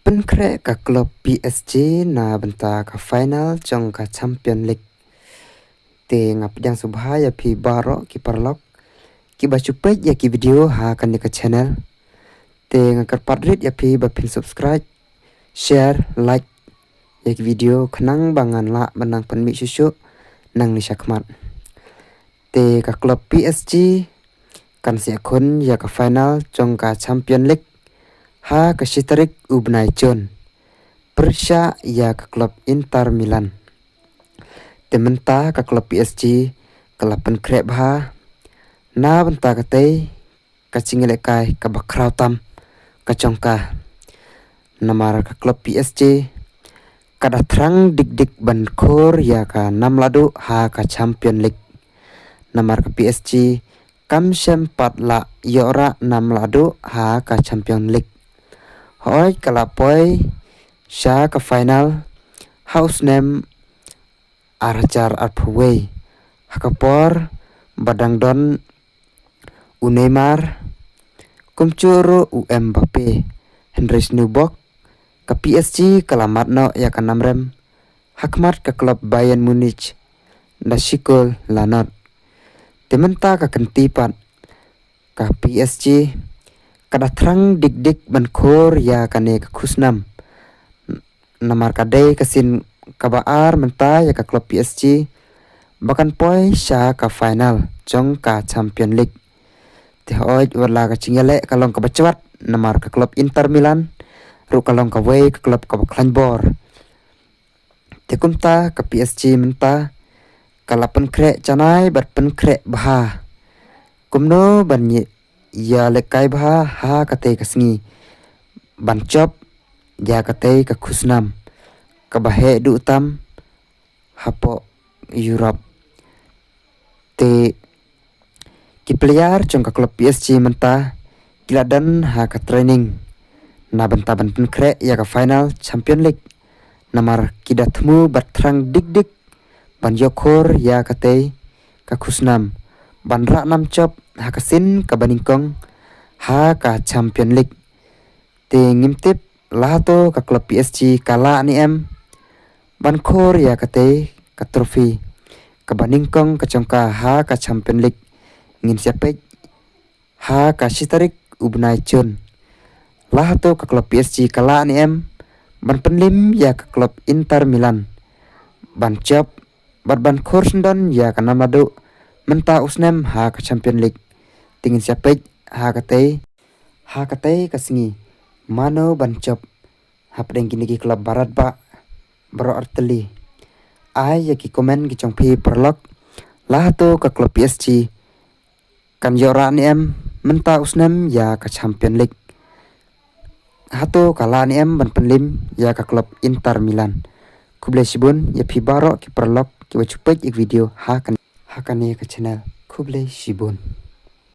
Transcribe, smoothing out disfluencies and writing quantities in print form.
Kalapan krek ka klub PSG na benta ka final trong ka Champion League. Te ngapjang subhaya phi baro ki parlok ki bachupet ya ki video ha kan ka channel. Te ngakar padrit ya phi bapin subscribe, share, like ya ki video khnang bangan la banang panmi susu nang ni sakmat. Te ka klub PSG kan sia khun ya ka final trong ka Champion League. Ha kasitarik ubnai chon Persya ya ke klub Inter Milan. Tementa ke klub PSG kelapan krep ha na benta kate kacingelekai ke bakrautam kacongka namar ke klub PSG kada terang dik ban khor ya ka nam ladu ha ka Champion League. Namar ke PSG kam sempat la yora nam ladu ha ka Champion League. Hoi kalapoi sya ke final house name Arjar Arpway hakapor badang don Neymar kumcuru Mbappe Henry Snubok ke PSG kalamat no ya ka namrem hakmat ke klub Bayern Munich Nashikol lanot tementa ka kentipat ka PSG kada terang dik ban khor ya kane ka khusnam namar kadai kasin kabaar menta ya ka klub PSG bahkan poi sya ka final jong ka Champion League. Te oj wala ka cingele kalong ka bacwat namar ka klub Inter Milan ru kalong ka wei ka klub ka Klanbor. Te kumta ka PSG menta kalapan krek canai bat pen krek bah kumno banyi ya lekai bah ha kate kasngi bancop ya kate ka khusnam ka bahe du tam hapo Europe. Te ki player trong ka klub PSG menta kiladan ha ka training na benta ban pen krek ya ka final Champion League namar kidatmu batrang dik ban yokhor ya kate ka khusnam ban ra nam chop hakasin ka baningkong ha ka Champion League. Te ngimtip lato ka klub PSG kala ni ban khor ya kate ka trofi ka baningkong ka chongka ha ka Champion League ngin siapek ha ka sitarik ubnai chon lato ka klub PSG kala ni ban penlim ya ka klub Inter Milan ban chop ban khor sendon ya ka namadu menta usnem ha ka Champion League tingin siapek ha kate kasingi mano bancop hapdeng kini ki klub barat ba bro arteli ai ya ki komen ki chongpi perlok lato ka klub PSG kan yora ni menta usnem ya ka Champion League hato kala ni ban penlim ya ka klub Inter Milan kuble sibun ya pi baro ki perlok ki wachupek ik video ha kan ya ka channel kuble sibun.